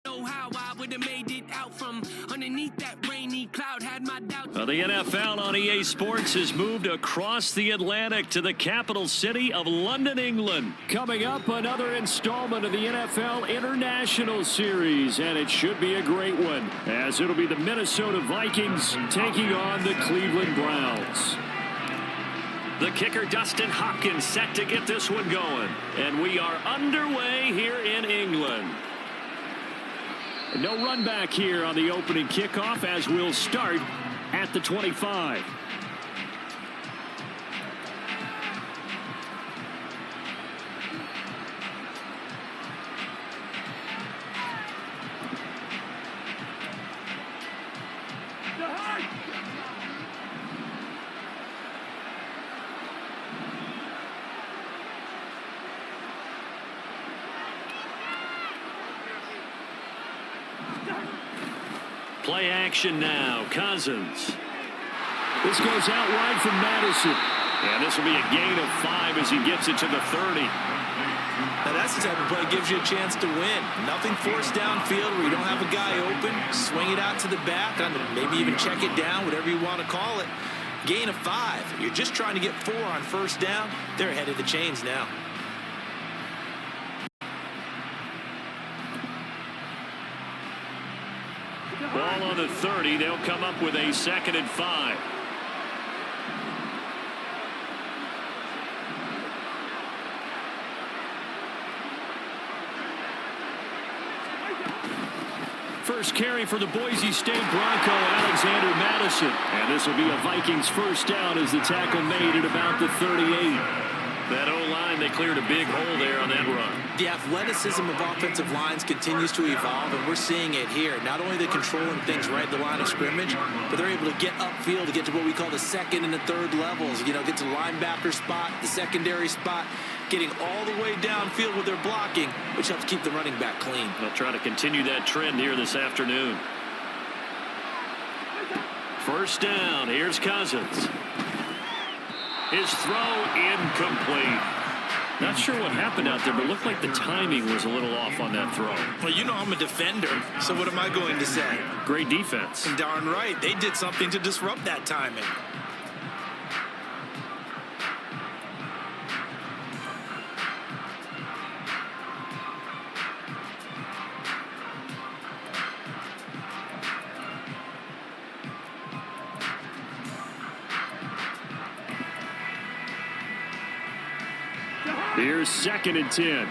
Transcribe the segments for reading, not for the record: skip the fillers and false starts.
How I would have made it out from underneath that rainy cloud. Had my doubts. The NFL on EA Sports has moved across the Atlantic to the capital city of London, England. Coming up, another installment of the NFL International Series, and it should be a great one, as it'll be the Minnesota Vikings taking on the Cleveland Browns. The kicker, Dustin Hopkins, set to get this one going, and we are underway here in England. No run back here on the opening kickoff, as we'll start at the 25. Play action now. Cousins. This goes out wide from Madison. And this will be a gain of 5 as he gets it to the 30. Now that's the type of play that gives you a chance to win. Nothing forced downfield where you don't have a guy open. Swing it out to the back. Maybe even check it down, whatever you want to call it. Gain of 5. You're just trying to get 4 on first down. They're ahead of the chains now. Ball on the 30. They'll come up with a 2nd and 5. First carry for the Boise State Bronco, Alexander Madison. And this will be a Vikings first down as the tackle made at about the 38. That O-line, they cleared a big hole there on that run. The athleticism of offensive lines continues to evolve, and we're seeing it here. Not only are they controlling things right at the line of scrimmage, but they're able to get upfield to get to what we call the 2nd and the 3rd levels. You know, get to the linebacker spot, the secondary spot, getting all the way downfield with their blocking, which helps keep the running back clean. They'll try to continue that trend here this afternoon. First down. Here's Cousins. His throw incomplete. Not sure what happened out there, but looked like the timing was a little off on that throw. Well, you know I'm a defender, so what am I going to say? Great defense. Darn right. They did something to disrupt that timing. Here's 2nd and 10.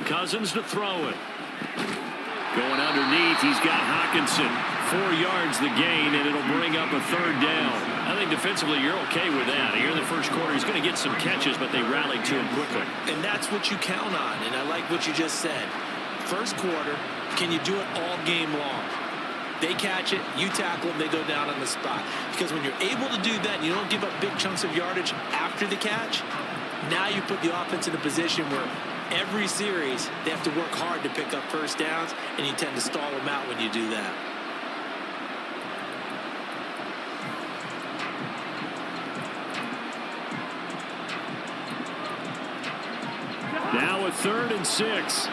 Cousins to throw it. Going underneath, he's got Hockenson. 4 yards the gain, and it'll bring up a 3rd down. I think defensively you're okay with that. Here in the first quarter, he's going to get some catches, but they rallied to him quickly. And that's what you count on, and I like what you just said. First quarter, can you do it all game long? They catch it, you tackle them, they go down on the spot. Because when you're able to do that and you don't give up big chunks of yardage after the catch, now you put the offense in a position where every series they have to work hard to pick up first downs, and you tend to stall them out when you do that. Now a 3rd and 6.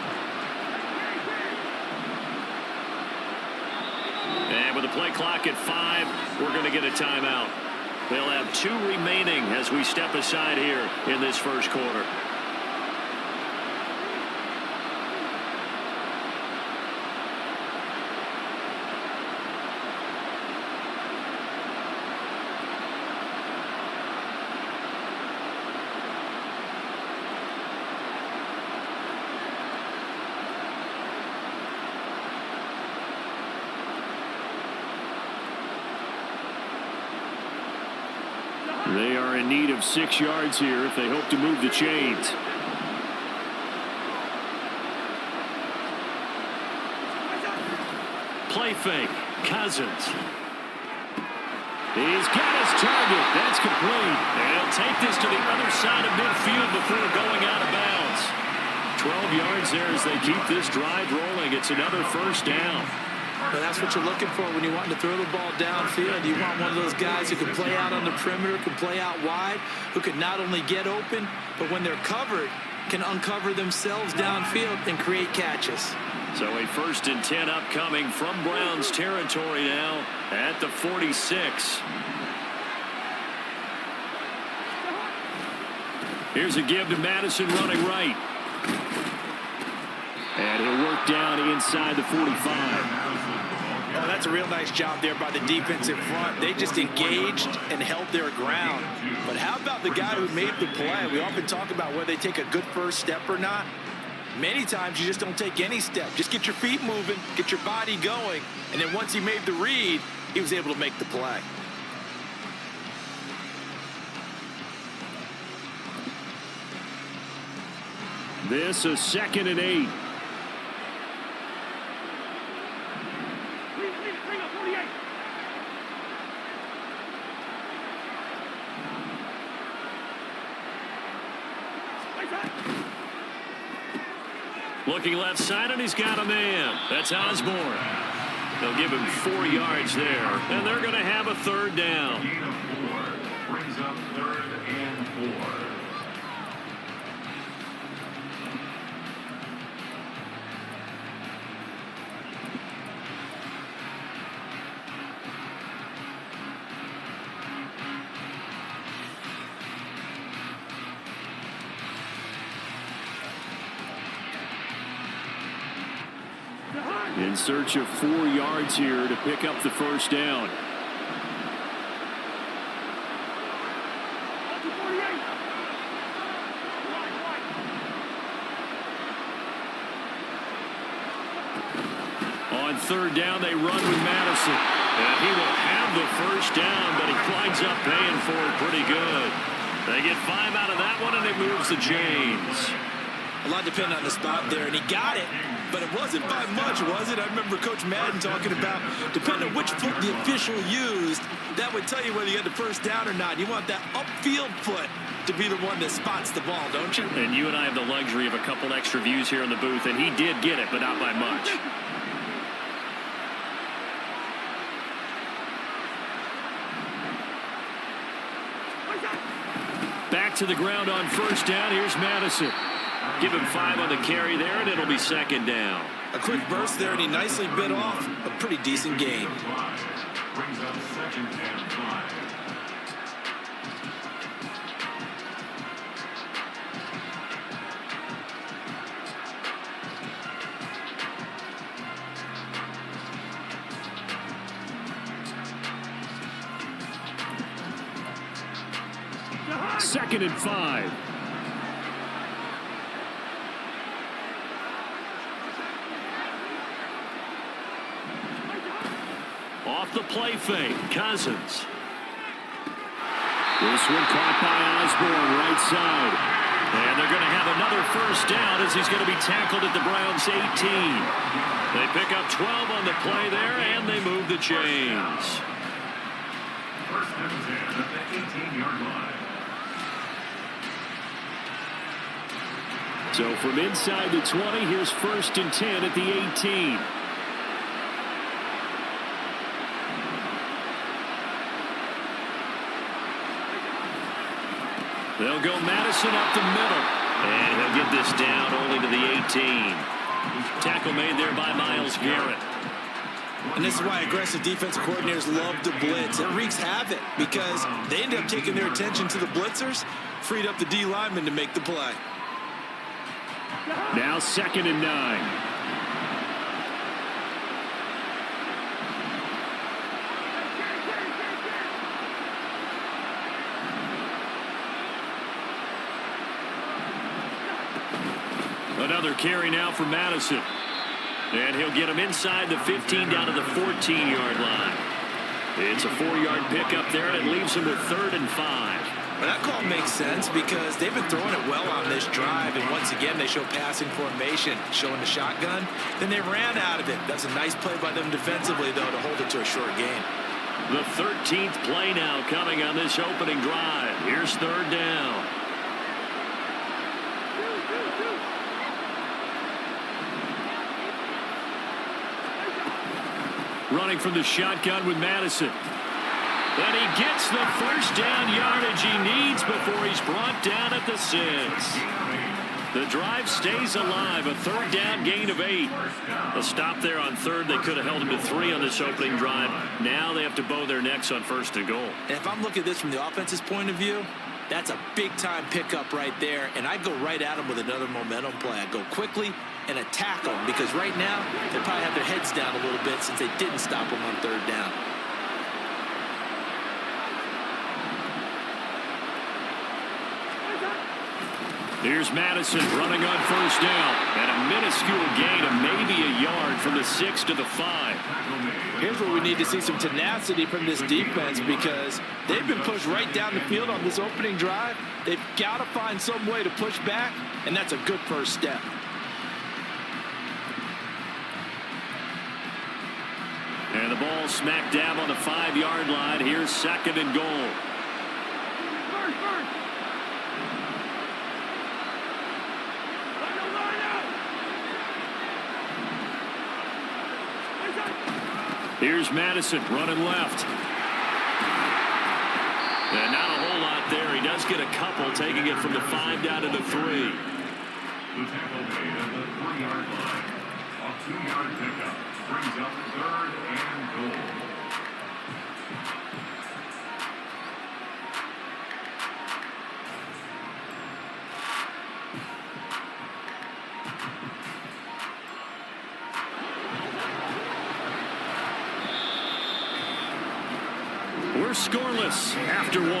And with the play clock at 5, we're going to get a timeout. They'll have 2 remaining as we step aside here in this first quarter. They are in need of 6 yards here if they hope to move the chains. Play fake. Cousins. He's got his target. That's complete. And he'll take this to the other side of midfield before going out of bounds. 12 yards there as they keep this drive rolling. It's another first down. But that's what you're looking for when you want to throw the ball downfield. You want one of those guys who can play out on the perimeter, can play out wide, who can not only get open, but when they're covered, can uncover themselves downfield and create catches. So a 1st and 10 upcoming from Browns territory now at the 46. Here's a give to Madison running right. And he'll work down inside the 45. Oh, that's a real nice job there by the defense in front. They just engaged and held their ground. But how about the guy who made the play? We often talk about whether they take a good first step or not. Many times you just don't take any step. Just get your feet moving, get your body going, and then once he made the read, he was able to make the play. This is 2nd and 8. Looking left side, and he's got a man. That's Osborne. They'll give him 4 yards there, and they're going to have a 3rd down. Brings up 3rd and 4. In search of 4 yards here to pick up the 1st down. On 3rd down, they run with Madison. And he will have the 1st down, but he winds up paying for it pretty good. They get 5 out of that one, and it moves the chains. A lot depended on the spot there, and he got it, but it wasn't by much, was it? I remember Coach Madden talking about, depending on which foot the official used, that would tell you whether you had the 1st down or not. You want that upfield foot to be the one that spots the ball, don't you? And you and I have the luxury of a couple extra views here in the booth, and he did get it, but not by much. Back to the ground on 1st down. Here's Madison. Give him 5 on the carry there, and it'll be 2nd down. A quick burst there, and he nicely bit off a pretty decent gain. Brings up 2nd and 5. Second and 5. Off the play fake, Cousins. This one caught by Osborne, right side. And they're going to have another 1st down as he's going to be tackled at the Browns' 18. They pick up 12 on the play there, and they move the chains. 1st and 10 at the 18-yard line. So from inside the 20, here's 1st and 10 at the 18. They'll go Madison up the middle. And he'll get this down only to the 18. Tackle made there by Myles Garrett. And this is why aggressive defensive coordinators love to blitz. It wreaks havoc because they end up taking their attention to the blitzers, freed up the D lineman to make the play. Now 2nd and 9. Another carry now for Madison. And he'll get him inside the 15 down to the 14-yard line. It's a 4-yard pickup there, and it leaves him with 3rd and 5. Well, that call makes sense because they've been throwing it well on this drive, and once again they show passing formation, showing the shotgun. Then they ran out of it. That's a nice play by them defensively, though, to hold it to a short gain. The 13th play now coming on this opening drive. Here's 3rd down. running from the shotgun with Madison. And he gets the first down yardage he needs before he's brought down at the 6. The drive stays alive, a third down gain of 8. A stop there on third. They could have held him to 3 on this opening drive. Now they have to bow their necks on first and goal. And if I'm looking at this from the offense's point of view, that's a big-time pickup right there, and I'd go right at him with another momentum play. I'd go quickly and attack them, because right now they probably have their heads down a little bit since they didn't stop them on third down. Here's Madison running on first down, and a minuscule gain of maybe a yard from the 6 to the 5. Here's where we need to see some tenacity from this defense, because they've been pushed right down the field on this opening drive. They've got to find some way to push back, and that's a good first step. And the ball smack dab on the 5-yard line. Here's second and goal. Here's Madison running left. And not a whole lot there. He does get a couple, taking it from the 5 down to the 3. The tackle made at the 3-yard line. A 2-yard pickup brings up third and goal. We're scoreless after 1.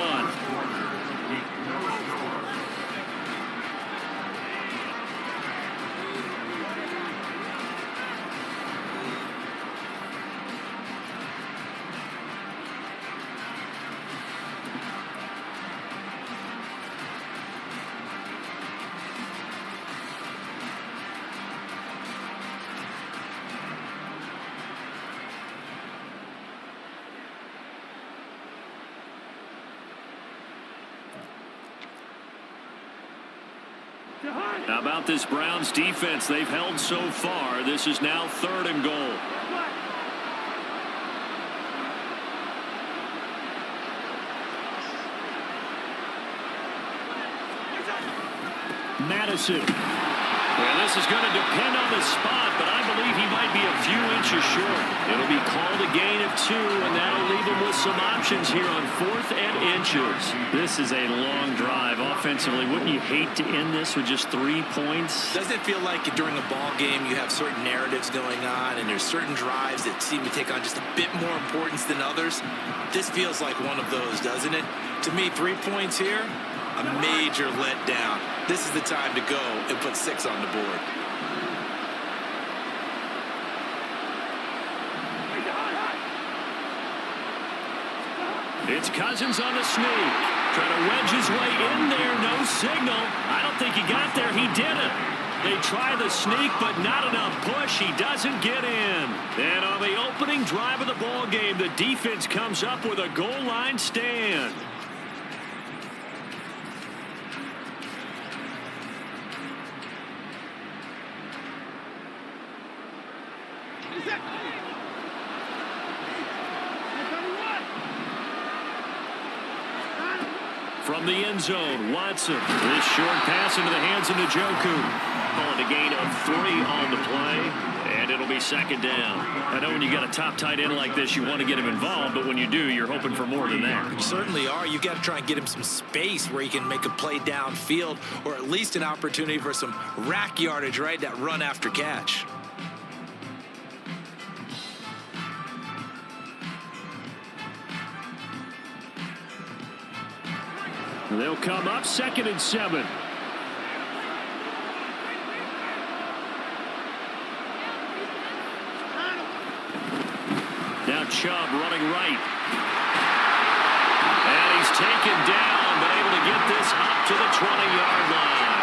How about this Browns defense? They've held so far. This is now third and goal. Madison. Well, this is going to depend on the spot, but I believe he might be a few inches short. It'll be called a gain of 2, and that'll leave him with some options here on 4th and inches. This is a long drive offensively. Wouldn't you hate to end this with just 3 points? Doesn't it feel like during a ball game you have certain narratives going on, and there's certain drives that seem to take on just a bit more importance than others? This feels like one of those, doesn't it? To me, 3 points here, a major letdown. This is the time to go and put 6 on the board. It's Cousins on the sneak. Trying to wedge his way in there. No signal. I don't think he got there. He didn't. They try the sneak, but not enough push. He doesn't get in. And on the opening drive of the ball game, the defense comes up with a goal line stand. From the end zone, Watson. This short pass into the hands of Njoku. On a gain of 3 on the play, and it'll be second down. I know when you got a top tight end like this, you want to get him involved, but when you do, you're hoping for more than that. You certainly are. You've got to try and get him some space where he can make a play downfield, or at least an opportunity for some rack yardage, right? That run after catch. They'll come up 2nd and 7. Now Chubb running right. And he's taken down, but able to get this up to the 20-yard line.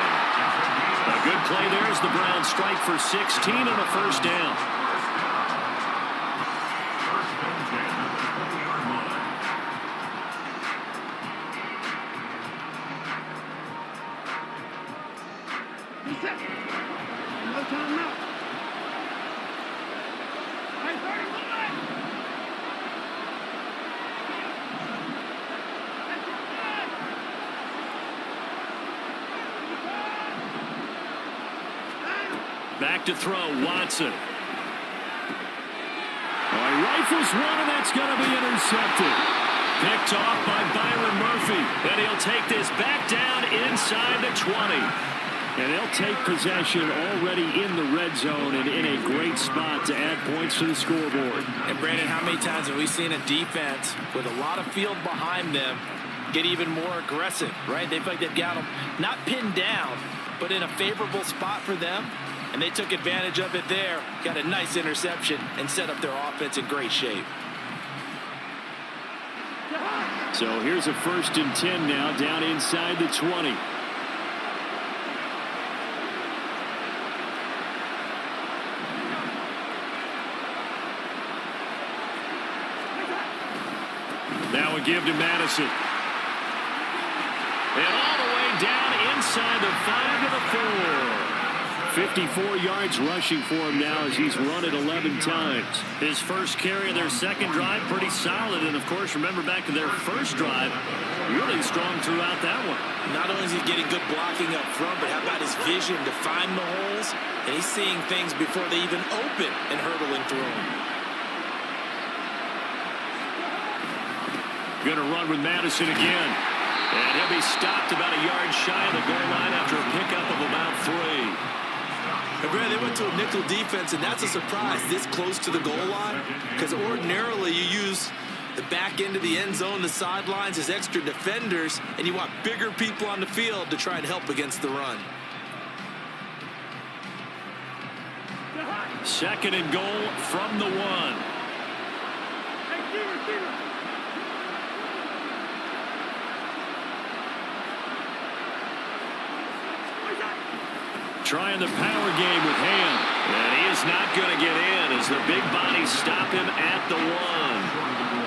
A good play there as the Browns strike for 16 on a first down. Back to throw, Watson. Oh, he rifles one, and that's going to be intercepted. Picked off by Byron Murphy. And he'll take this back down inside the 20. And they'll take possession already in the red zone and in a great spot to add points to the scoreboard. And Brandon, how many times have we seen a defense with a lot of field behind them get even more aggressive, right? They feel like they've got them not pinned down, but in a favorable spot for them. And they took advantage of it there, got a nice interception, and set up their offense in great shape. So here's a 1st and 10 now, down inside the 20. Now a give to Madison. And all the way down inside the 5 to the 4. 54 yards rushing for him now as he's run it 11 times. His first carry of their second drive, pretty solid. And, of course, remember back to their first drive, really strong throughout that one. Not only is he getting good blocking up front, but how about his vision to find the holes? And he's seeing things before they even open and hurdling through them. Going to run with Madison again. And he'll be stopped about a yard shy of the goal line after a pickup of about 3. And Brad, they went to a nickel defense, and that's a surprise this close to the goal line, because ordinarily you use the back end of the end zone, the sidelines as extra defenders, and you want bigger people on the field to try and help against the run. 2nd and goal from the 1. Trying the power game with Ham. And he is not going to get in as the big bodies stop him at the 1.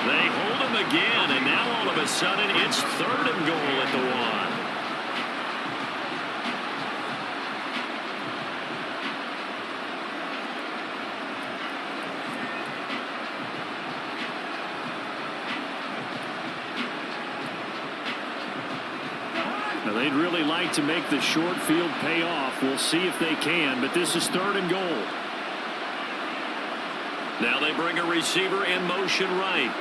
They hold him again, and now all of a sudden it's 3rd and goal at the 1. They'd really like to make the short field pay off. We'll see if they can, but this is 3rd and goal. Now they bring a receiver in motion right.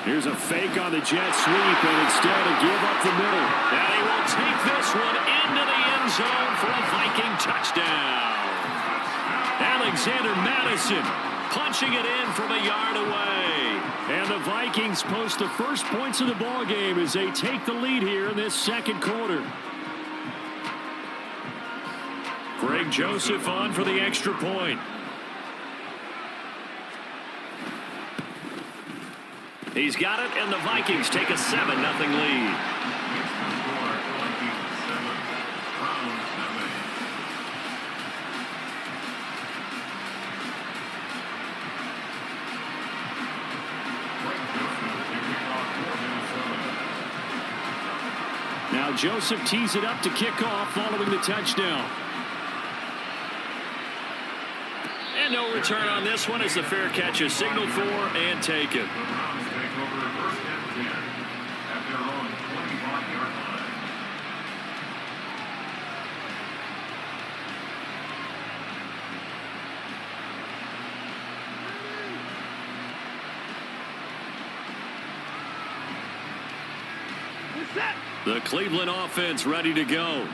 Here's a fake on the jet sweep, and instead a give up the middle. Now he will take this one into the end zone for a Viking touchdown. Alexander Madison punching it in from a yard away. And the Vikings post the first points of the ball game as they take the lead here in this 2nd quarter. Greg Joseph on for the extra point. He's got it, and the Vikings take a 7-0 lead. Now Joseph tees it up to kick off following the touchdown. And no return on this one as the fair catch is signaled for and taken. The Cleveland offense ready to go.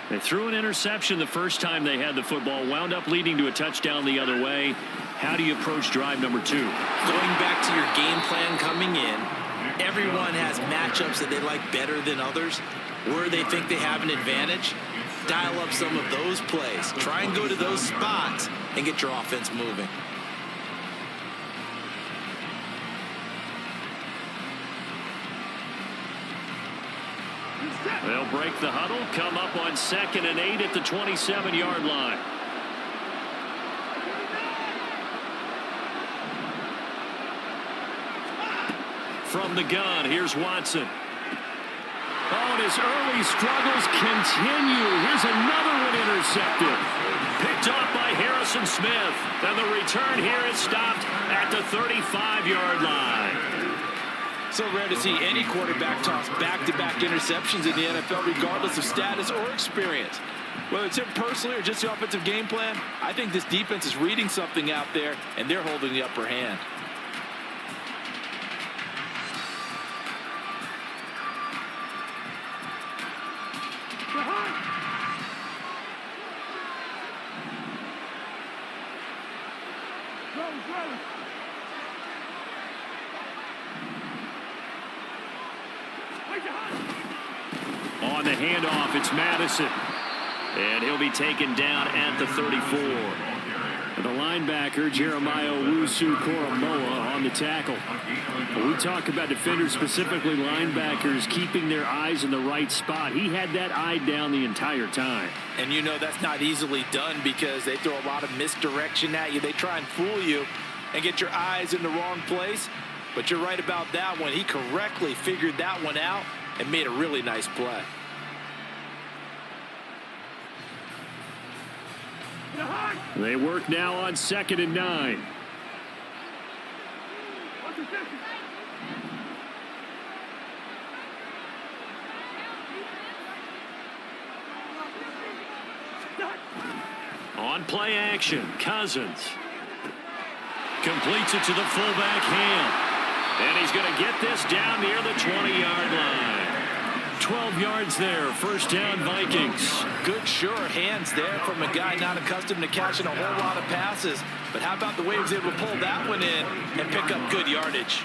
They threw an interception the first time they had the football, wound up leading to a touchdown the other way. How do you approach drive number 2? Going back to your game plan coming in, everyone has matchups that they like better than others. Where they think they have an advantage, dial up some of those plays. Try and go to those spots and get your offense moving. They'll break the huddle, come up on 2nd and 8 at the 27-yard line. From the gun, here's Watson. Oh, and his early struggles continue. Here's another one intercepted. Picked off by Harrison Smith. And the return here is stopped at the 35-yard line. So rare to see any quarterback toss back-to-back interceptions in the NFL, regardless of status or experience. Whether it's him personally or just the offensive game plan, I think this defense is reading something out there, and they're holding the upper hand. On the handoff, it's Madison. And he'll be taken down at the 34. The linebacker, Jeremiah Owusu-Koramoah, on the tackle. When we talk about defenders, specifically linebackers, keeping their eyes in the right spot, he had that eye down the entire time. And you know that's not easily done because they throw a lot of misdirection at you. They try and fool you and get your eyes in the wrong place. But you're right about that one. He correctly figured that one out and made a really nice play. They work now on 2nd and 9. On play action, Cousins completes it to the fullback Ham. And he's going to get this down near the 20-yard line. 12 yards there, first down Vikings. Good, sure hands there from a guy not accustomed to catching a whole lot of passes. But how about the way he was able to pull that one in and pick up good yardage?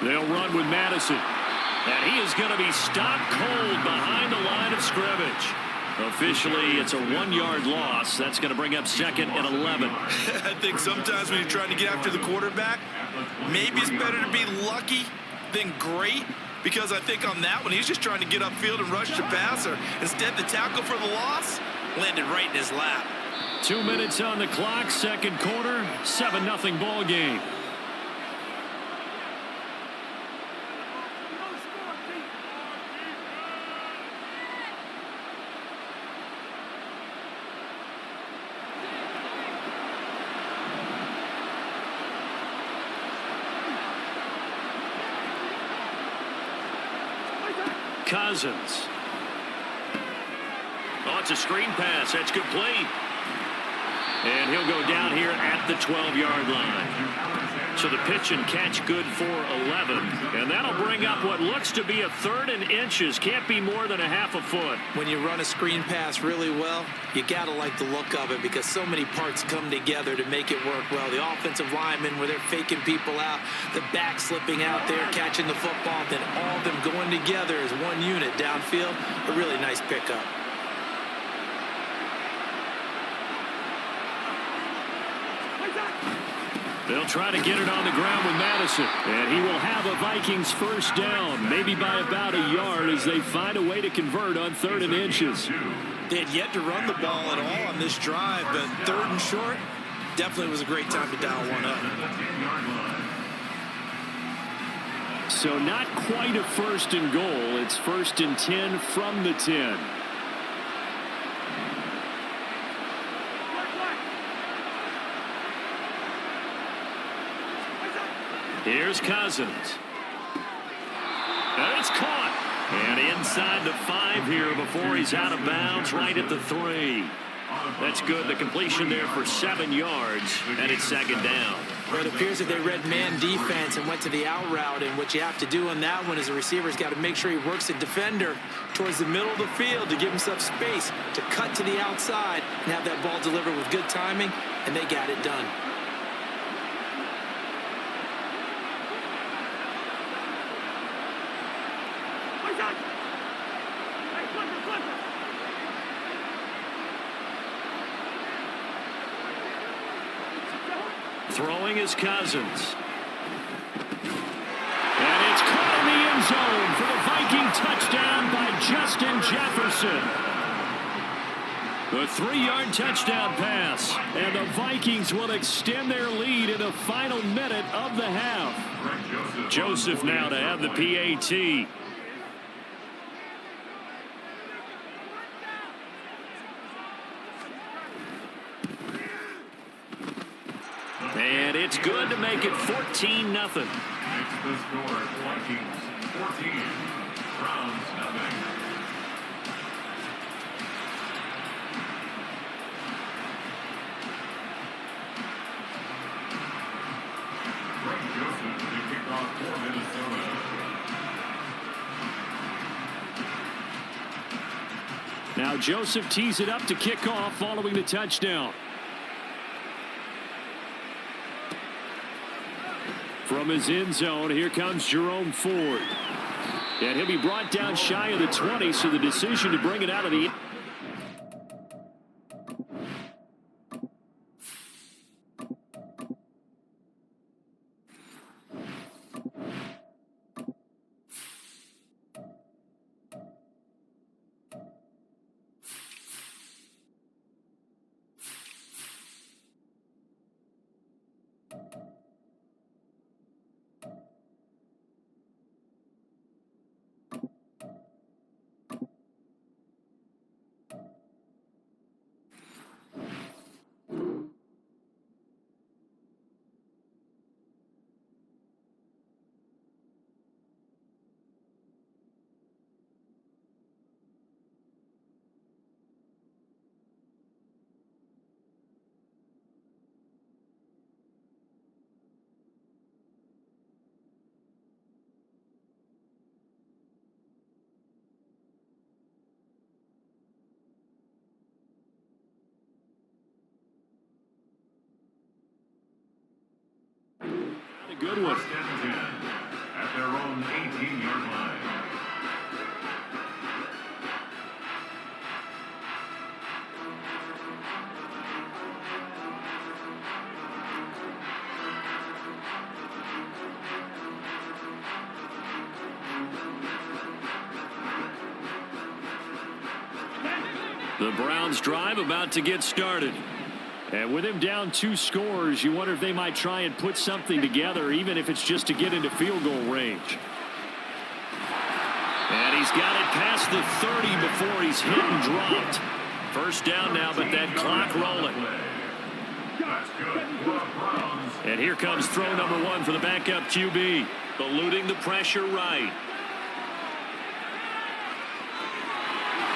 They'll run with Madison. And he is going to be stopped cold behind the line of scrimmage. Officially, it's a 1-yard loss. That's going to bring up 2nd and 11. I think sometimes when you're trying to get after the quarterback, maybe it's better to be lucky than great. Because I think on that one, he's just trying to get upfield and rush the passer. Instead, the tackle for the loss landed right in his lap. 2 minutes on the clock, second quarter, 7-0 ball game. Cousins. Oh, it's a screen pass. That's complete. And he'll go down here at the 12-yard line. So the pitch and catch good for 11. And that'll bring up what looks to be a 3rd and inches. Can't be more than a half a foot. When you run a screen pass really well, you got to like the look of it because so many parts come together to make it work well. The offensive linemen where they're faking people out, the back slipping out there, catching the football, then all of them going together as one unit downfield. A really nice pickup. They'll try to get it on the ground with Madison. And he will have a Vikings first down, maybe by about a yard as they find a way to convert on 3rd and inches. They had yet to run the ball at all on this drive, but 3rd and short definitely was a great time to dial one up. So not quite a 1st and goal. It's 1st and 10 from the 10. Here's Cousins. And it's caught. And inside the 5 here before he's out of bounds, right at the 3. That's good. The completion there for 7 yards, and it's 2nd down. Well, it appears that they read man defense and went to the out route, and what you have to do on that one is the receiver's got to make sure he works the defender towards the middle of the field to give himself space to cut to the outside and have that ball delivered with good timing, and they got it done. Throwing is Cousins. And it's caught in the end zone for the Viking touchdown by Justin Jefferson. A 3-yard touchdown pass. And the Vikings will extend their lead in the final minute of the half. Joseph now to have the PAT. And it's good to make it 14-0. Makes the score Vikings 14, Browns nothing. Greg Joseph to kick off for Minnesota. Now Joseph tees it up to kick off following the touchdown. From his end zone, here comes Jerome Ford. And he'll be brought down shy of the 20, so the decision to bring it out of the... Good one. First and 10 at their own 18-yard line. The Browns drive about to get started. And with him down 2 scores, you wonder if they might try and put something together, even if it's just to get into field goal range. And he's got it past the 30 before he's hit and dropped. First down now, but that clock rolling. And here comes throw number 1 for the backup QB. Eluding the pressure right.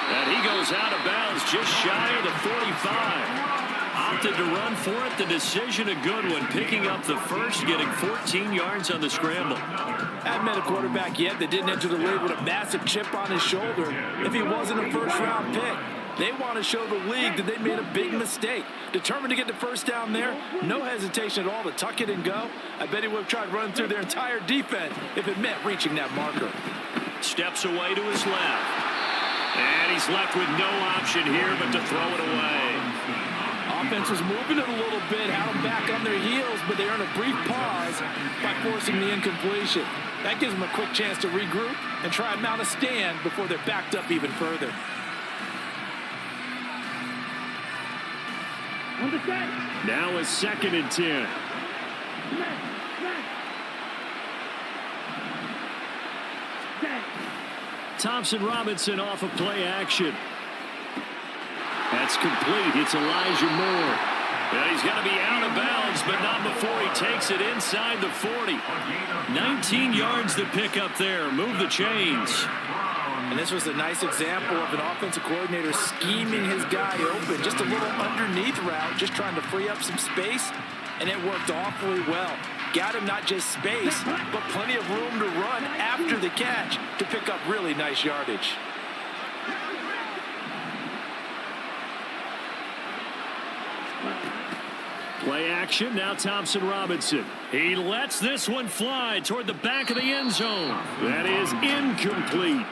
And he goes out of bounds just shy of the 45. Opted to run for it. The decision a good one. Picking up the first, getting 14 yards on the scramble. Haven't met a quarterback yet that didn't enter the league with a massive chip on his shoulder if he wasn't a first-round pick. They want to show the league that they made a big mistake. Determined to get the first down there. No hesitation at all to tuck it and go. I bet he would have tried running through their entire defense if it meant reaching that marker. Steps away to his left. And he's left with no option here but to throw it away. Offense was moving it a little bit, had them back on their heels, but they earned a brief pause by forcing the incompletion. That gives them a quick chance to regroup and try and mount a stand before they're backed up even further. Now a 2nd and 10. Thompson Robinson off of play action. That's complete. It's Elijah Moore. And he's going to be out of bounds, but not before he takes it inside the 40. 19 yards to pick up there. Move the chains. And this was a nice example of an offensive coordinator scheming his guy open. Just a little underneath route, just trying to free up some space, and it worked awfully well. Got him not just space, but plenty of room to run after the catch to pick up really nice yardage. Play action, now Thompson Robinson. He lets this one fly toward the back of the end zone. That is incomplete.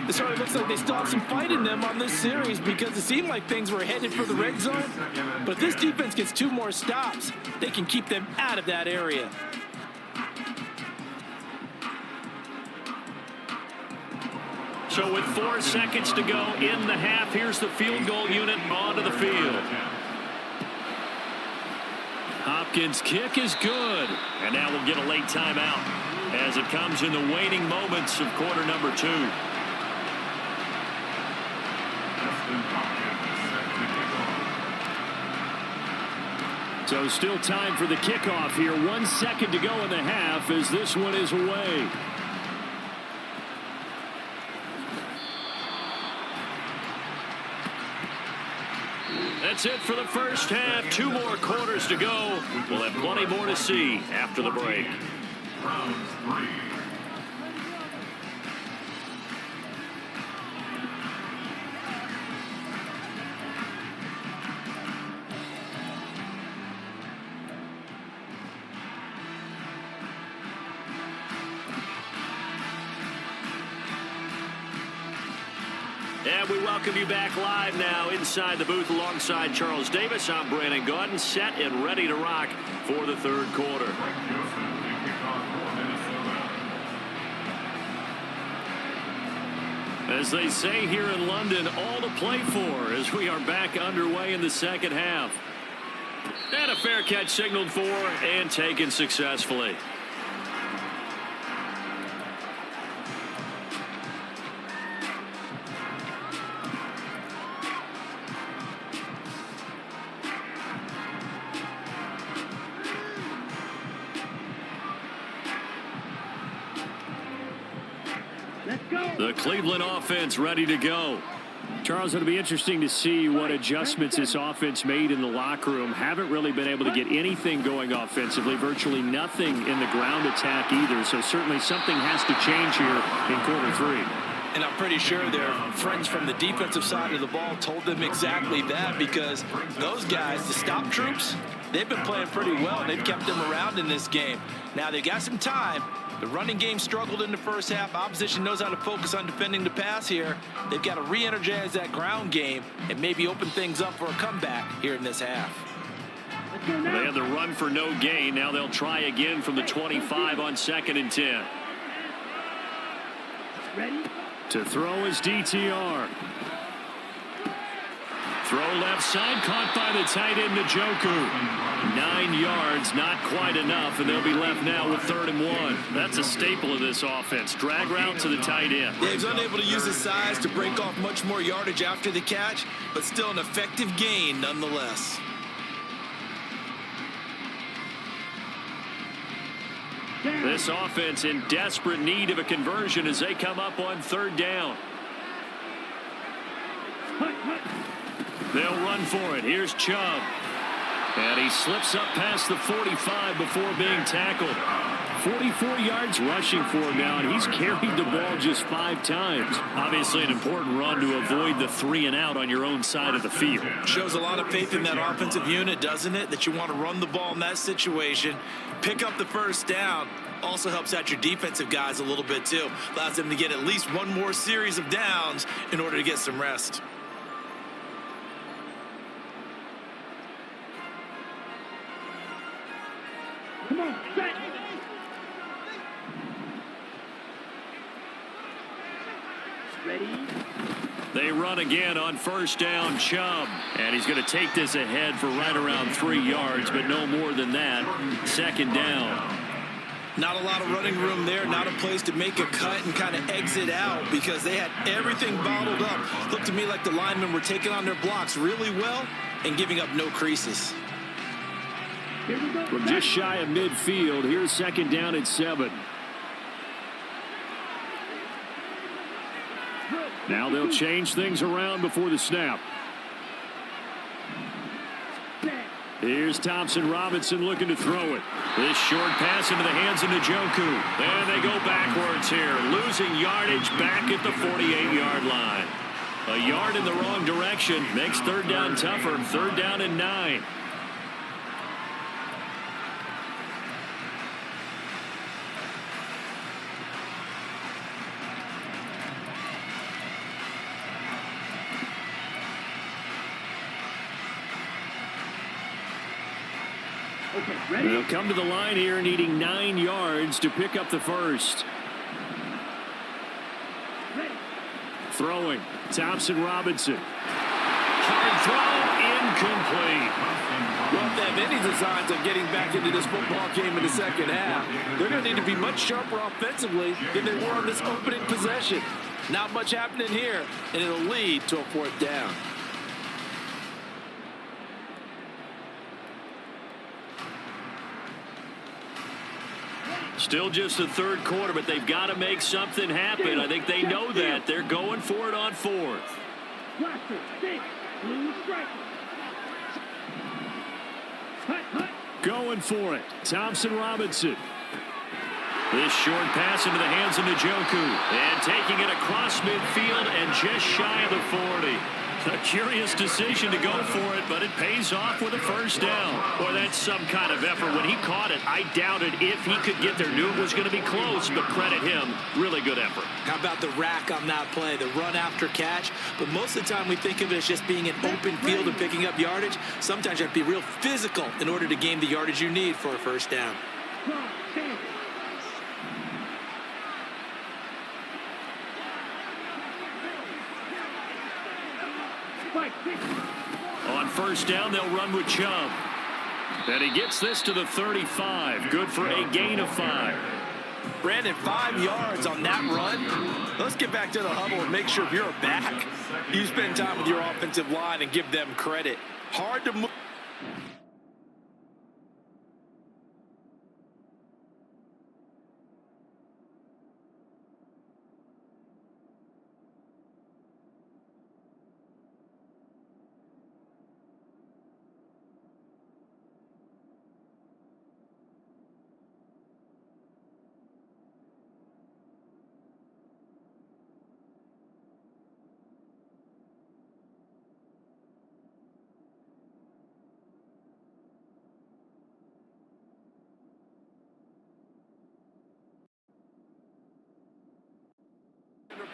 It sort of looks like they still have some fight in them on this series because it seemed like things were headed for the red zone. But if this defense gets 2 more stops, they can keep them out of that area. So with 4 seconds to go in the half, here's the field goal unit onto the field. Hopkins' kick is good. And now we'll get a late timeout as it comes in the waning moments of quarter number 2. So still time for the kickoff here. 1 second to go in the half as this one is away. That's it for the first half. 2 more quarters to go. We'll have plenty more to see after the break. Round 3. And we welcome you back live now inside the booth alongside Charles Davis. I'm Brandon Gaudin, set and ready to rock for the third quarter. As they say here in London, all to play for as we are back underway in the second half. And a fair catch signaled for and taken successfully. The Cleveland offense ready to go. Charles, it'll be interesting to see what adjustments this offense made in the locker room. Haven't really been able to get anything going offensively, virtually nothing in the ground attack either. So certainly something has to change here in quarter 3. And I'm pretty sure their friends from the defensive side of the ball told them exactly that, because those guys, the stop troops, they've been playing pretty well. They've kept them around in this game. Now they've got some time. The running game struggled in the first half. Opposition knows how to focus on defending the pass here. They've got to re-energize that ground game and maybe open things up for a comeback here in this half. They had the run for no gain. Now they'll try again from the 25 on 2nd and 10. Ready? To throw is DTR. Throw left side, caught by the tight end, Njoku. 9 yards, not quite enough, and they'll be left now with 3rd and 1. That's a staple of this offense. Drag route to the tight end. Yeah, he's unable to use his size to break off much more yardage after the catch, but still an effective gain nonetheless. This offense in desperate need of a conversion as they come up on 3rd down. They'll run for it. Here's Chubb. And he slips up past the 45 before being tackled. 44 yards rushing for him now, and he's carried the ball just 5 times. Obviously an important run to avoid the 3 and out on your own side of the field. Shows a lot of faith in that offensive unit, doesn't it? That you want to run the ball in that situation, pick up the first down. Also helps out your defensive guys a little bit too. Allows them to get at least one more series of downs in order to get some rest. Come on, set. Ready? They run again on 1st down, Chubb. And he's going to take this ahead for right around 3 yards, but no more than that. 2nd down. Not a lot of running room there, not a place to make a cut and kind of exit out because they had everything bottled up. Looked to me like the linemen were taking on their blocks really well and giving up no creases. From just shy of midfield, here's 2nd down at 7. Now they'll change things around before the snap. Here's Thompson Robinson looking to throw it. This short pass into the hands of Njoku. And they go backwards here, losing yardage back at the 48-yard line. A yard in the wrong direction makes 3rd down tougher. 3rd down and 9. Okay, ready? They'll come to the line here needing 9 yards to pick up the first. Ready? Throwing, Thompson Robinson. Hard throw, incomplete. Well, if they have any designs of getting back into this football game in the second half, they're going to need to be much sharper offensively than they were on this opening possession. Not much happening here, and it'll lead to a 4th down. Still just the 3rd quarter, but they've got to make something happen. I think they know that. They're going for it on 4th. Going for it. Thompson Robinson. This short pass into the hands of Njoku. And taking it across midfield and just shy of the 40. A curious decision to go for it, but it pays off with a 1st down. Boy, that's some kind of effort. When he caught it, I doubted if he could get there. Knew it was going to be close, but credit him. Really good effort. How about the rack on that play, the run after catch? But most of the time we think of it as just being an open field and picking up yardage. Sometimes you have to be real physical in order to gain the yardage you need for a 1st down. On 1st down, they'll run with Chubb. And he gets this to the 35. Good for a gain of 5. Brandon, 5 yards on that run. Let's get back to the huddle and make sure you're back. You spend time with your offensive line and give them credit. Hard to move.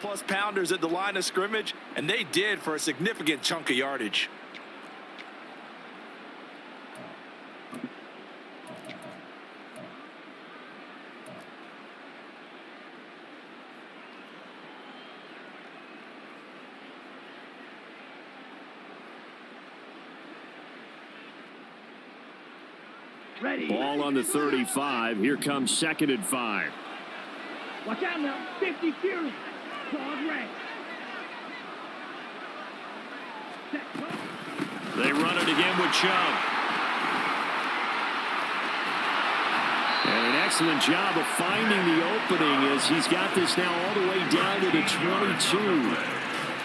Plus pounders at the line of scrimmage, and they did for a significant chunk of yardage. Ball on the 35. Here comes 2nd and 5. Watch out now. 50 Fury. They run it again with Chubb. And an excellent job of finding the opening as he's got this now all the way down to the 22.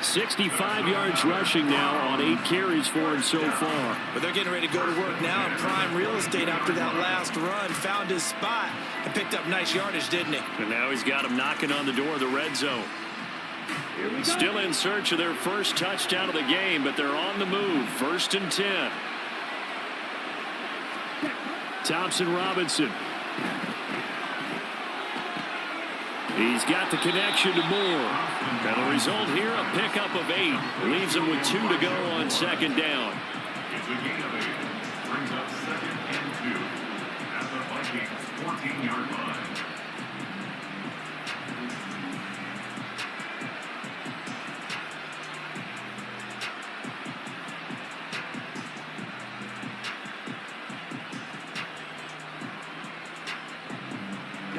65 yards rushing now on 8 carries for him so far. But they're getting ready to go to work now in prime real estate after that last run. Found his spot and picked up nice yardage, didn't he? And now he's got him knocking on the door of the red zone. Still in search of their 1st touchdown of the game, but they're on the move. 1st and 10. Thompson Robinson. He's got the connection to Moore. And the result here, a pickup of 8. Leaves him with 2 to go on 2nd down. It's a gain of 8. Brings up 2nd and 2 at the Vikings 14-yard line.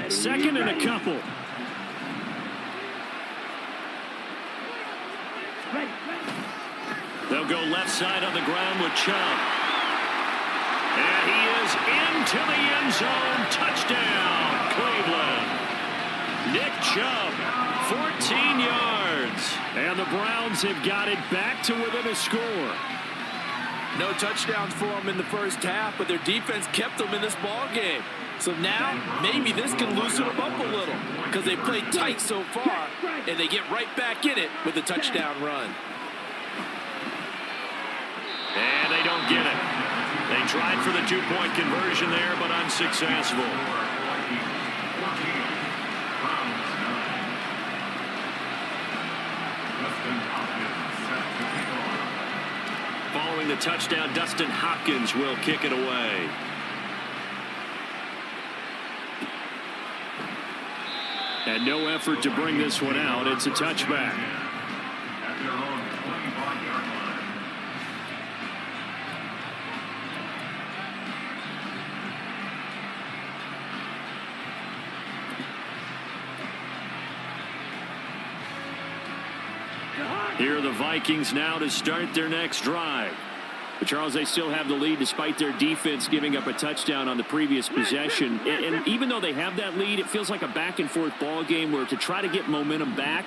Second and a couple. They'll go left side on the ground with Chubb. And he is into the end zone. Touchdown, Cleveland. Nick Chubb, 14 yards. And the Browns have got it back to within a score. No touchdowns for them in the 1st half, but their defense kept them in this ball game. So now, maybe this can loosen them up a little because they played tight so far, and they get right back in it with a touchdown run. And they don't get it. They tried for the 2-point conversion there, but unsuccessful. Following the touchdown, Dustin Hopkins will kick it away. And no effort to bring this one out. It's a touchback. Here are the Vikings now to start their next drive. But Charles, they still have the lead despite their defense giving up a touchdown on the previous possession. And even though they have that lead, it feels like a back-and-forth ball game where to try to get momentum back,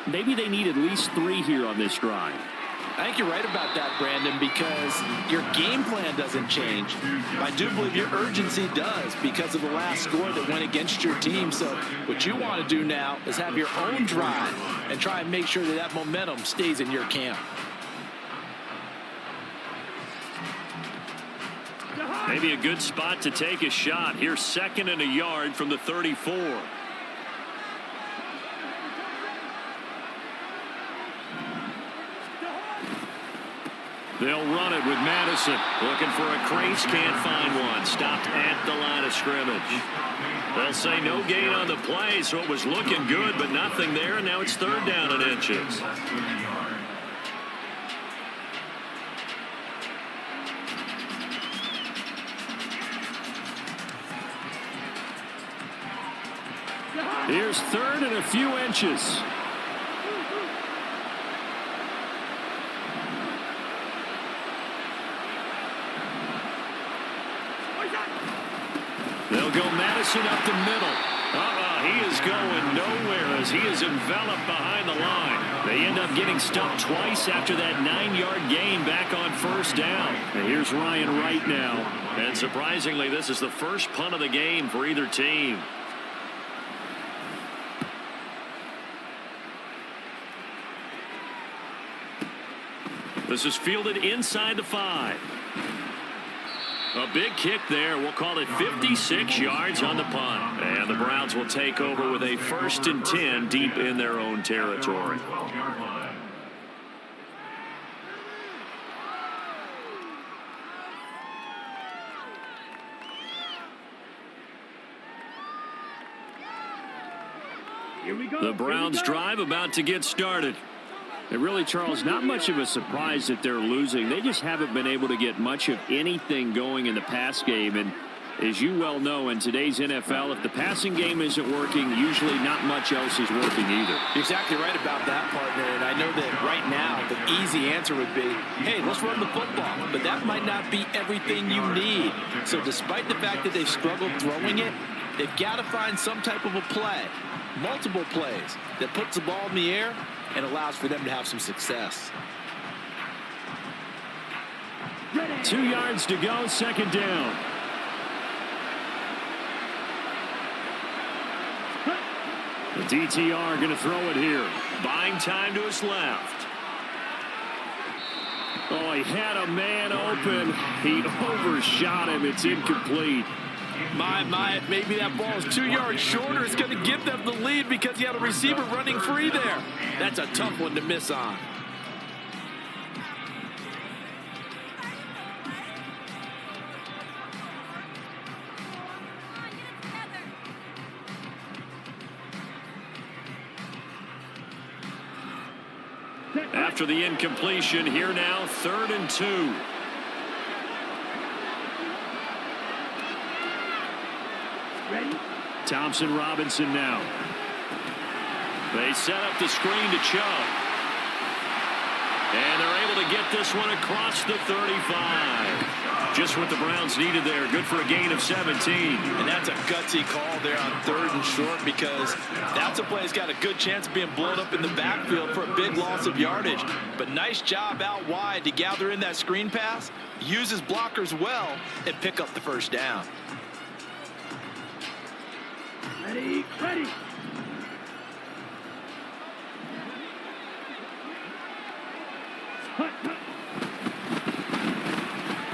maybe they need at least 3 here on this drive. I think you're right about that, Brandon, because your game plan doesn't change. I do believe your urgency does because of the last score that went against your team. So what you want to do now is have your own drive and try and make sure that that momentum stays in your camp. Maybe a good spot to take a shot. Here's 2nd and a yard from the 34. They'll run it with Madison. Looking for a crease, can't find one. Stopped at the line of scrimmage. They'll say no gain on the play, so it was looking good, but nothing there, and now it's 3rd down and inches. Here's 3rd and a few inches. They'll go Madison up the middle. He is going nowhere as he is enveloped behind the line. They end up getting stuffed twice after that 9-yard gain back on 1st down. And here's Ryan Wright now. And surprisingly, this is the first punt of the game for either team. This is fielded inside the 5. A big kick there. We'll call it 56 yards on the punt. And the Browns will take over with a 1st and 10 deep in their own territory. The Browns drive about to get started. And really, Charles, not much of a surprise that they're losing. They just haven't been able to get much of anything going in the pass game. And as you well know, in today's NFL, if the passing game isn't working, usually not much else is working either. You're exactly right about that, partner. And I know that right now the easy answer would be, hey, let's run the football. But that might not be everything you need. So despite the fact that they've struggled throwing it, they've got to find some type of a play, multiple plays, that puts the ball in the air and allows for them to have some success. 2 yards to go, 2nd down. The DTR going to throw it here. Buying time to his left. Oh, he had a man open. He overshot him. It's incomplete. Maybe that ball is 2 yards shorter. It's going to give them the lead because he had a receiver running free there. That's a tough one to miss on. After the incompletion, here now, 3rd and 2. Thompson Robinson now. They set up the screen to Chubb. And they're able to get this one across the 35. Just what the Browns needed there. Good for a gain of 17. And that's a gutsy call there on 3rd and short because that's a play that's got a good chance of being blown up in the backfield for a big loss of yardage. But nice job out wide to gather in that screen pass, use his blockers well, and pick up the 1st down. Ready.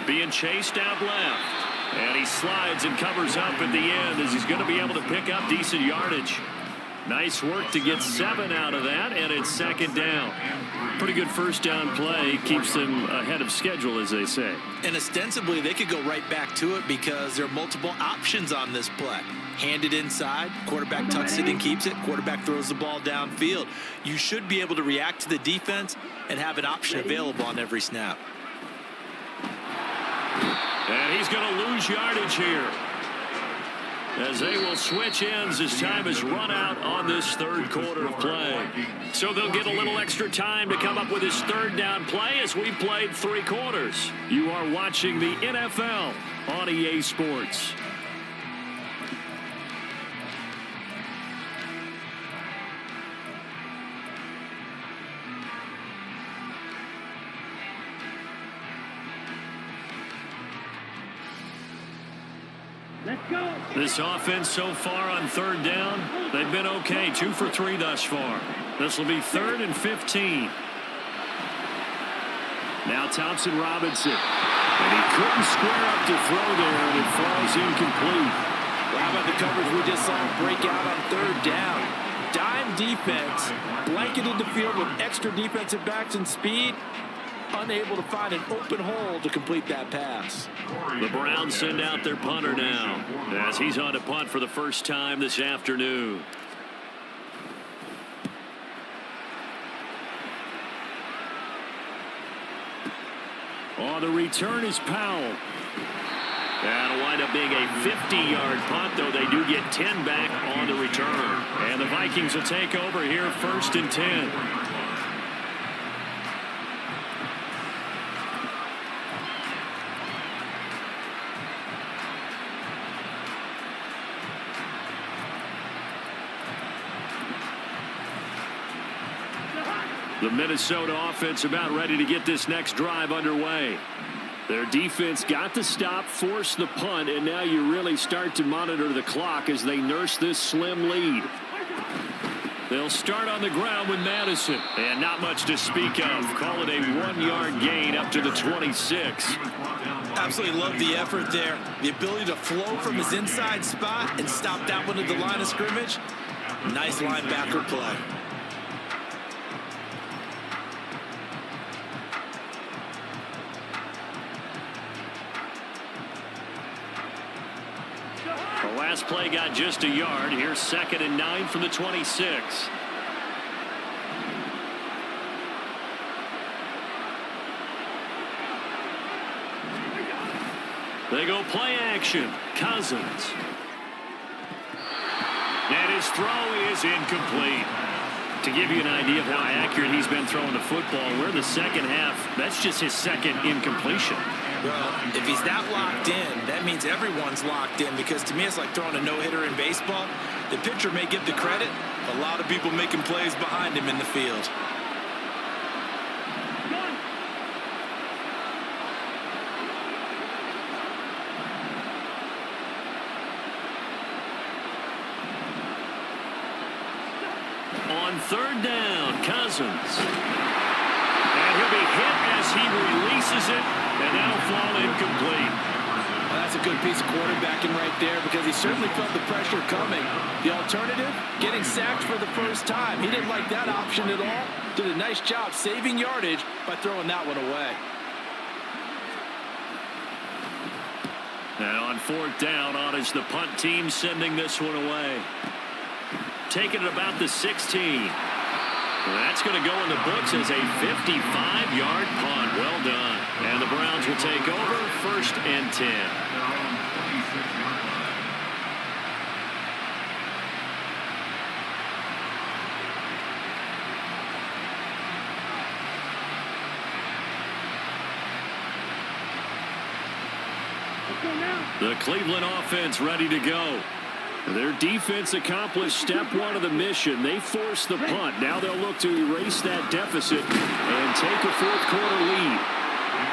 Being chased out left. And he slides and covers up at the end as he's going to be able to pick up decent yardage. Nice work to get 7 out of that, and it's 2nd down. Pretty good 1st down play. Keeps them ahead of schedule, as they say. And ostensibly, they could go right back to it because there are multiple options on this play. Hand it inside, quarterback tucks it and keeps it, quarterback throws the ball downfield. You should be able to react to the defense and have an option available on every snap. And he's going to lose yardage here. as they will switch ends as time has run out on this third quarter of play. So they'll get a little extra time to come up with his third down play as we've played 3 quarters. You are watching the NFL on EA Sports. This offense so far on third down, they've been okay. 2 for 3 thus far. This will be 3rd and 15. Now Thompson Robinson. And he couldn't square up to throw there, and it falls incomplete. Well, how about the coverage we just saw him break out on 3rd down? Dime defense, blanketed the field with extra defensive backs and speed. Unable to find an open hole to complete that pass. The Browns send out their punter now as he's on to punt for the first time this afternoon. On the return is Powell. That'll wind up being a 50-yard punt, though they do get 10 back on the return. And the Vikings will take over here 1st and 10. The Minnesota offense about ready to get this next drive underway. Their defense got the stop, forced the punt, and now you really start to monitor the clock as they nurse this slim lead. They'll start on the ground with Madison, and not much to speak of. Call it a 1-yard gain up to the 26. Absolutely love the effort there. The ability to flow from his inside spot and stop that one at the line of scrimmage. Nice linebacker play. The last play got just a yard. Here's 2nd and 9 from the 26. They go play action. Cousins. And his throw is incomplete. To give you an idea of how accurate he's been throwing the football, we're in the second half. That's just his 2nd incompletion. Well, if he's that locked in, that means everyone's locked in, because to me it's like throwing a no-hitter in baseball. The pitcher may get the credit, a lot of people making plays behind him in the field. On 3rd down, Cousins. And he'll be hit as he releases it, and that'll fall incomplete. Well, that's a good piece of quarterbacking right there, because he certainly felt the pressure coming. The alternative, getting sacked for the first time. He didn't like that option at all. Did a nice job saving yardage by throwing that one away. And on 4th down, on is the punt team sending this one away. Taking it about the 16. That's going to go in the books as a 55-yard punt. Well done. And the Browns will take over 1st and 10. The Cleveland offense ready to go. Their defense accomplished step 1 of the mission. They forced the punt. Now they'll look to erase that deficit and take a 4th quarter lead.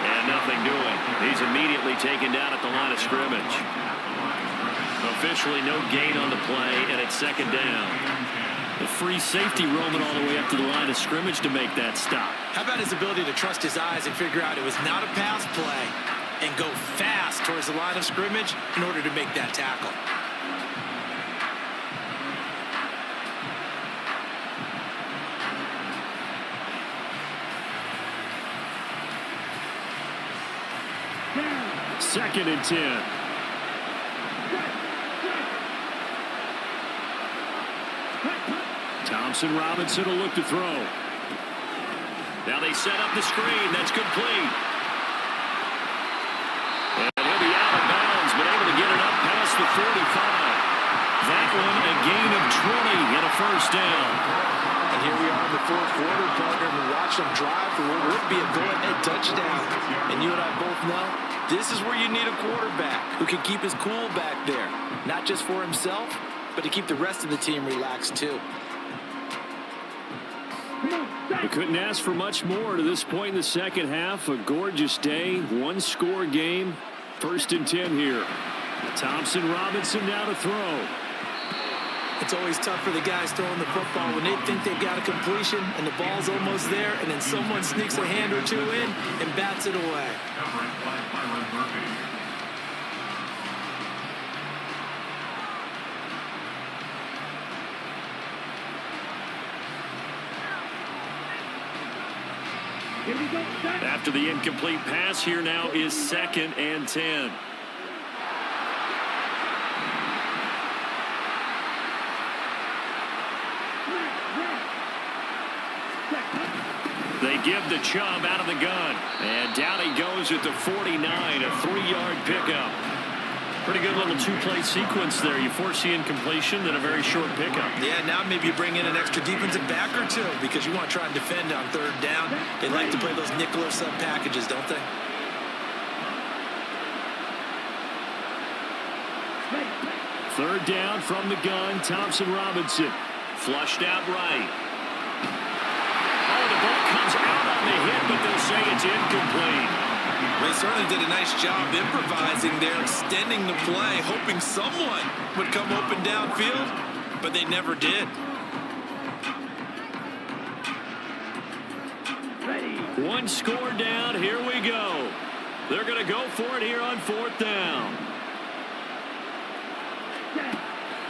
And nothing doing. He's immediately taken down at the line of scrimmage. Officially no gain on the play, and it's 2nd down. The free safety roaming all the way up to the line of scrimmage to make that stop. How about his ability to trust his eyes and figure out it was not a pass play and go fast towards the line of scrimmage in order to make that tackle? Second and 10. Thompson Robinson will look to throw. Now they set up the screen. That's complete. And he'll be out of bounds, but able to get it up past the 45. first down. And here we are in the fourth quarter, partner, and we watch them drive for what would be a go-ahead touchdown. And you and I both know this is where you need a quarterback who can keep his cool back there, not just for himself, but to keep the rest of the team relaxed too. We couldn't ask for much more to this point in the second half. A gorgeous day, one-score game. 1st and 10 here. Thompson Robinson now to throw. It's always tough for the guys throwing the football when they think they've got a completion and the ball's almost there, and then someone sneaks a hand or two in and bats it away. After the incomplete pass, here now is 2nd and 10. They give the Chubb out of the gun. And down he goes at the 49, a 3-yard pickup. Pretty good little two-play sequence there. You force the incompletion, then a very short pickup. Yeah, now maybe you bring in an extra defensive back or two because you want to try and defend on 3rd down. They like to play those nickel or sub packages, don't they? Third down from the gun, Thompson Robinson. Flushed out right. Oh, the ball comes out on the hit, but they'll say it's incomplete. They certainly did a nice job improvising there, extending the play, hoping someone would come open downfield, but they never did. One score down, here we go. They're going to go for it here on 4th down.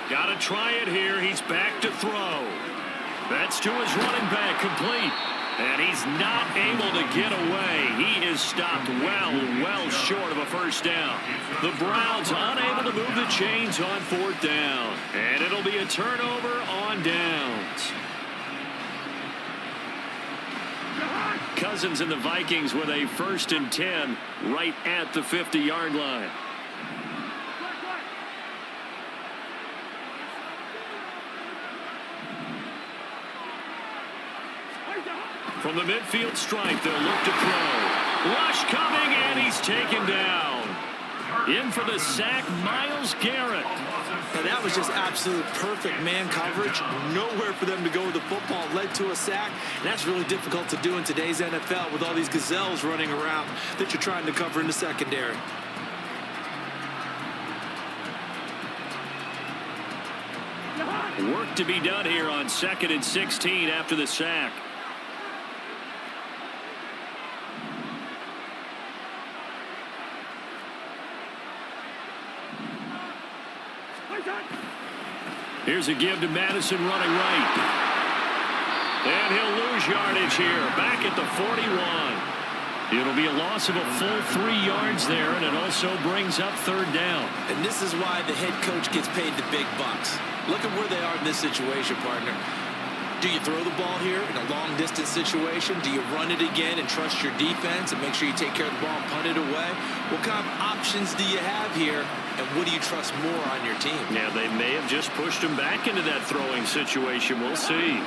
Got to try it here. He's back to throw. That's to his running back, complete. And he's not able to get away. He is stopped well short of a first down. The Browns unable to move the chains on 4th down. And it'll be a turnover on downs. Cousins and the Vikings with a 1st and 10 right at the 50-yard line. From the midfield stripe, they'll look to throw. Rush coming, and he's taken down. In for the sack, Myles Garrett. Now that was just absolute perfect man coverage. Nowhere for them to go with the football. Led to a sack. And that's really difficult to do in today's NFL with all these gazelles running around that you're trying to cover in the secondary. Work to be done here on 2nd and 16 after the sack. Here's a give to Madison running right. And he'll lose yardage here. Back at the 41. It'll be a loss of a full 3 yards there, and it also brings up 3rd down. And this is why the head coach gets paid the big bucks. Look at where they are in this situation, partner. Do you throw the ball here in a long-distance situation? Do you run it again and trust your defense and make sure you take care of the ball and punt it away? What kind of options do you have here, and what do you trust more on your team? Yeah, they may have just pushed him back into that throwing situation. We'll see.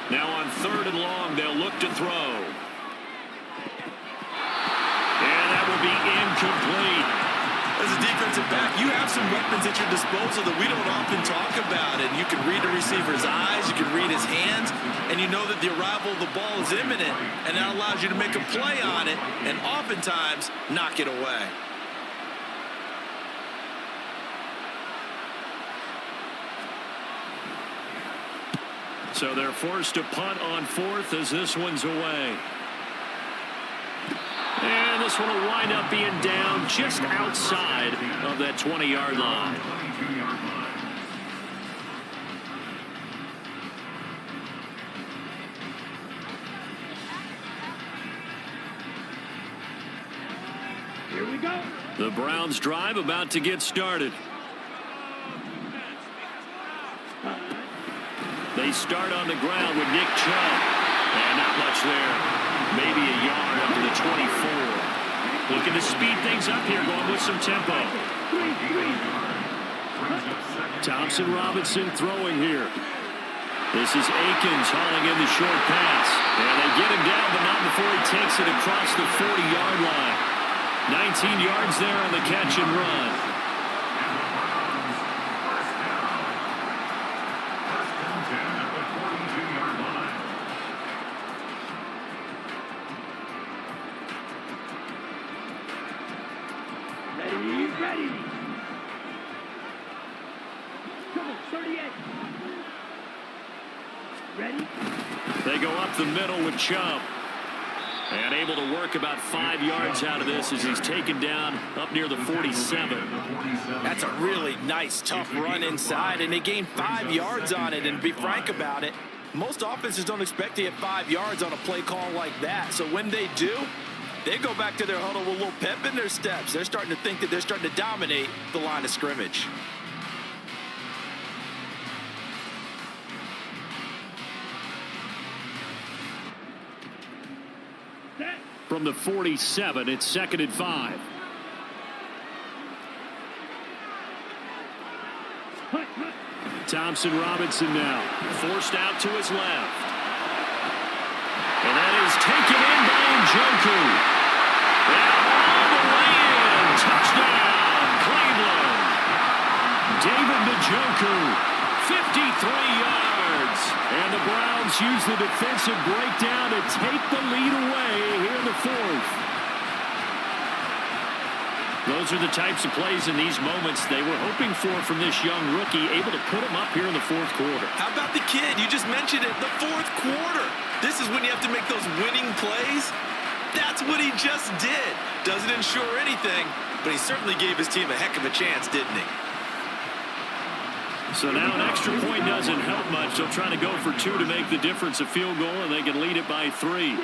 Now on 3rd and long, they'll look to throw. And that will be incomplete. As a defensive back, you have some weapons at your disposal that we don't often talk about. And you can read a receiver's eyes, you can read his hands, and you know that the arrival of the ball is imminent. And that allows you to make a play on it and oftentimes knock it away. So they're forced to punt on 4th as this one's away. And this one will wind up being down just outside of that 20-yard line. Here we go. The Browns drive about to get started. They start on the ground with Nick Chubb. And not much there. Maybe a yard up to the 24. Looking to speed things up here, going with some tempo. Thompson Robinson throwing here. This is Akins hauling in the short pass. And they get him down, but not before he takes it across the 40-yard line. 19 yards there on the catch and run. Ready. Come on, 38. Ready? They go up the middle with Chubb. And able to work about 5 yards out of this as he's taken down up near the 47. That's a really nice, tough run inside, and they gained 5 yards on it. And to be frank about it, most offenses don't expect to get 5 yards on a play call like that. So when they do, they go back to their huddle with a little pep in their steps. They're starting to think that they're starting to dominate the line of scrimmage. From the 47, it's 2nd and 5. Thompson Robinson now forced out to his left. And that is taken in by Njoku. And all the way in. Touchdown, Cleveland. David Njoku, 53 yards. And the Browns use the defensive breakdown to take the lead away here in the 4th. Those are the types of plays in these moments they were hoping for from this young rookie, able to put him up here in the 4th quarter. How about the kid? You just mentioned it, the 4th quarter. This is when you have to make those winning plays. That's what he just did. Doesn't ensure anything, but he certainly gave his team a heck of a chance, didn't he? So now an extra point doesn't help much. They'll try to go for 2 to make the difference a field goal, and they can lead it by 3.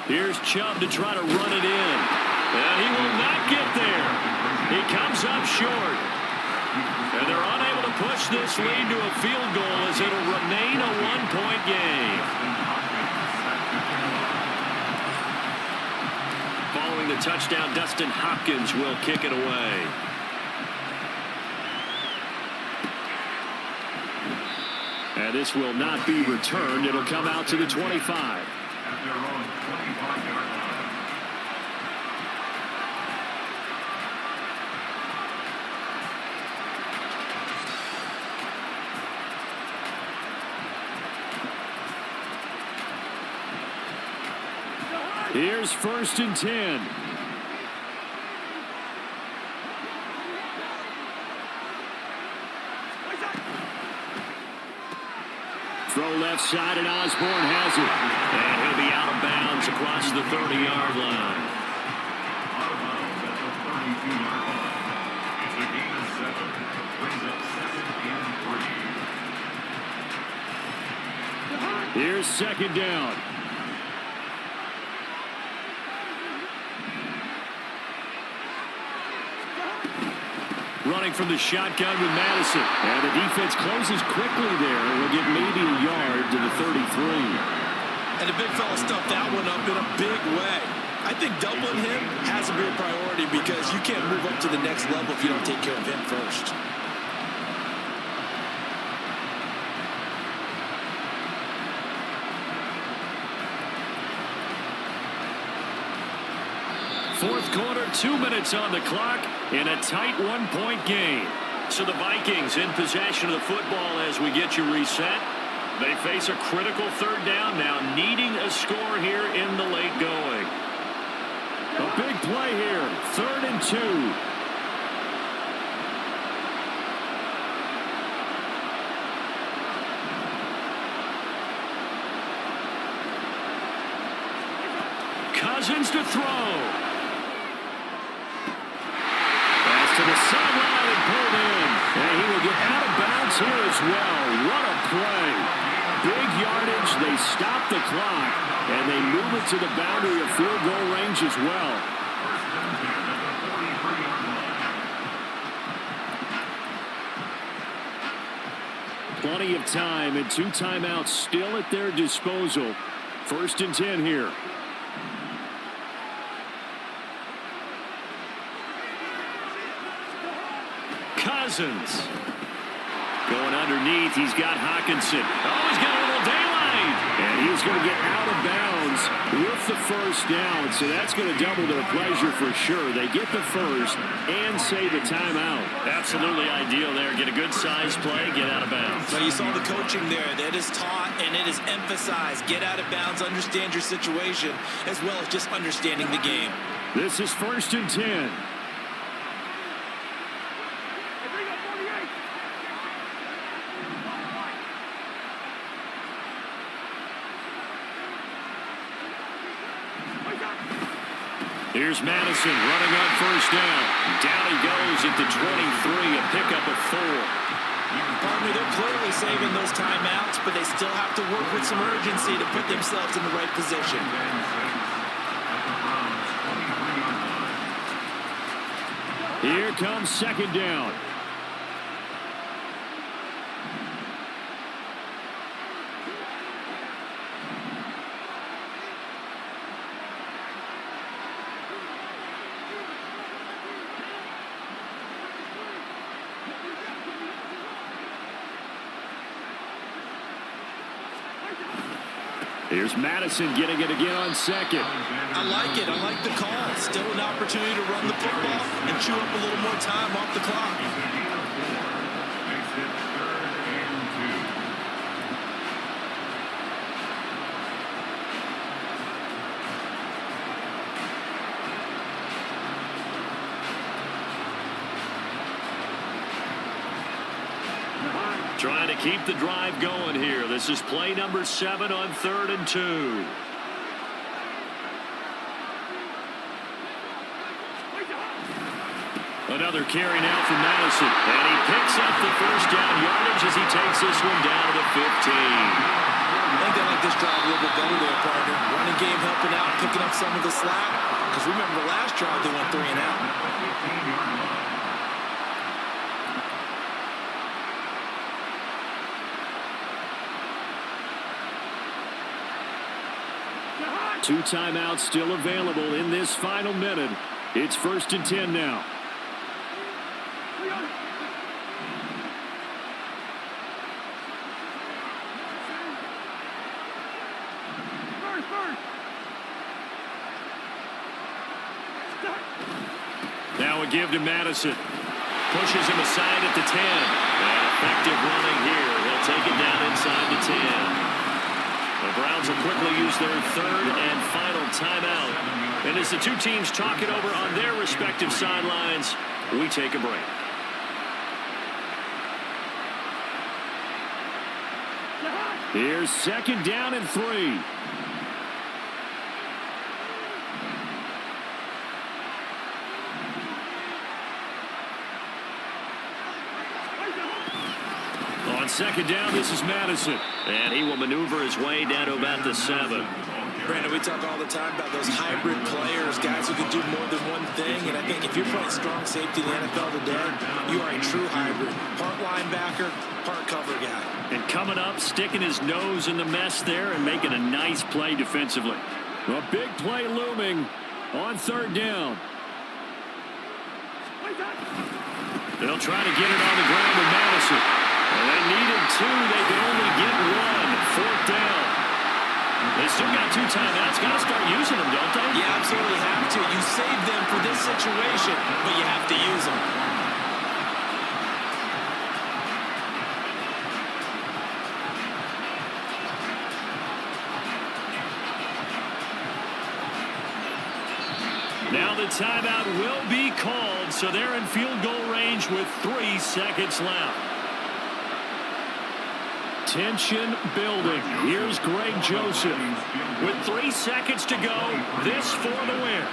Here's Chubb to try to run it in. And he will not get there. He comes up short. And they're unable to push this lead to a field goal as it'll remain a 1-point game. Following the touchdown, Dustin Hopkins will kick it away. And this will not be returned. It'll come out to the 25. At their own 25-yard line. Here's 1st and 10. Throw left side, and Osborne has it. And he'll be out of bounds across the 30-yard line. Out of bounds at the 32-yard line. It's a gain of 7. Brings up 2nd and 3. Here's 2nd down. Running from the shotgun with Madison. And the defense closes quickly there. We'll get maybe a yard to the 33. And the big fella stuffed that one up in a big way. I think doubling him has to be a priority because you can't move up to the next level if you don't take care of him first. Fourth quarter, 2 minutes on the clock in a tight 1-point game. So the Vikings in possession of the football as we get you reset. They face a critical 3rd down now, needing a score here in the late going. A big play here, 3rd and 2. Cousins to throw. To the sideline and pulled in. And he will get out of bounds here as well. What a play. Big yardage. They stop the clock. And they move it to the boundary of field goal range as well. Plenty of time and 2 timeouts still at their disposal. 1st and 10 here. Cousins. Going underneath, he's got Hawkinson. Oh, he's got a little daylight. And he's going to get out of bounds with the 1st down. So that's going to double their pleasure for sure. They get the 1st and save a timeout. Absolutely ideal there. Get a good size play, get out of bounds. So you saw the coaching there. That is taught and it is emphasized. Get out of bounds, understand your situation, as well as just understanding the game. This is 1st and 10. Here's Madison running on 1st down. Down he goes at the 23, a pickup of 4. Partner, they're clearly saving those timeouts, but they still have to work with some urgency to put themselves in the right position. Here comes 2nd down. Here's Madison getting it again on 2nd. I like it. I like the call. Still an opportunity to run the football and chew up a little more time off the clock. Makes it 3rd and 2. Trying to keep the drive going here. This is play number 7 on 3rd and 2. Another carry now from Madison. And he picks up the 1st down yardage as he takes this one down to the 15. I think they like this drive a little bit better there, partner. Running game helping out, picking up some of the slack. Because remember the last drive they went 3 and out. 15-yard line. Two timeouts still available in this final minute. It's 1st and 10 now. Now a give to Madison. Pushes him aside at the 10. And effective running here. He'll take it down inside the 10. The Browns will quickly use their 3rd and final timeout. And as the two teams talk it over on their respective sidelines, we take a break. Here's 2nd down and 3. On 2nd down, this is Madison. And he will maneuver his way down to about the 7. Brandon, we talk all the time about those hybrid players, guys who can do more than one thing. And I think if you're playing strong safety in the NFL today, you are a true hybrid. Part linebacker, part cover guy. And coming up, sticking his nose in the mess there and making a nice play defensively. A big play looming on 3rd down. They'll try to get it on the ground with Madison. And they needed 2. They could only get 1. 4th down. They still got 2 timeouts. Got to start using them, don't they? You absolutely have to. You save them for this situation, but you have to use them. Now the timeout will be called, so they're in field goal range with 3 seconds left. Tension building. Here's Greg Joseph. With 3 seconds to go, this for the win.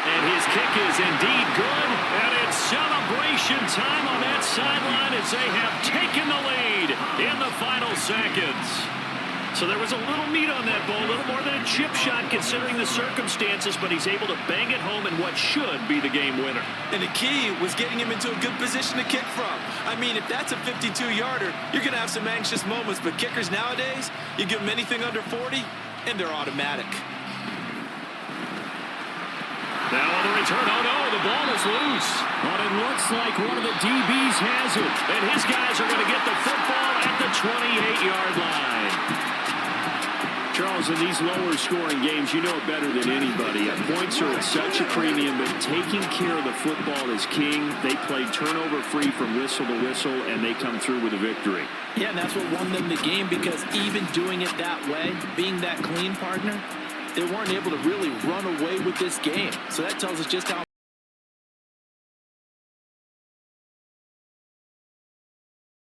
And his kick is indeed good. And it's celebration time on that sideline as they have taken the lead in the final seconds. So there was a little meat on that ball, a little more than a chip shot considering the circumstances, but he's able to bang it home in what should be the game winner. And the key was getting him into a good position to kick from. I mean, if that's a 52-yarder, you're going to have some anxious moments, but kickers nowadays, you give them anything under 40, and they're automatic. Now on the return, oh no, the ball is loose. But it looks like one of the DBs has it. And his guys are going to get the football at the 28-yard line. Charles, in these lower-scoring games, you know it better than anybody. Points are at such a premium, but taking care of the football is king. They played turnover-free from whistle to whistle, and they come through with a victory. Yeah, and that's what won them the game, because even doing it that way, being that clean partner, they weren't able to really run away with this game. So that tells us just how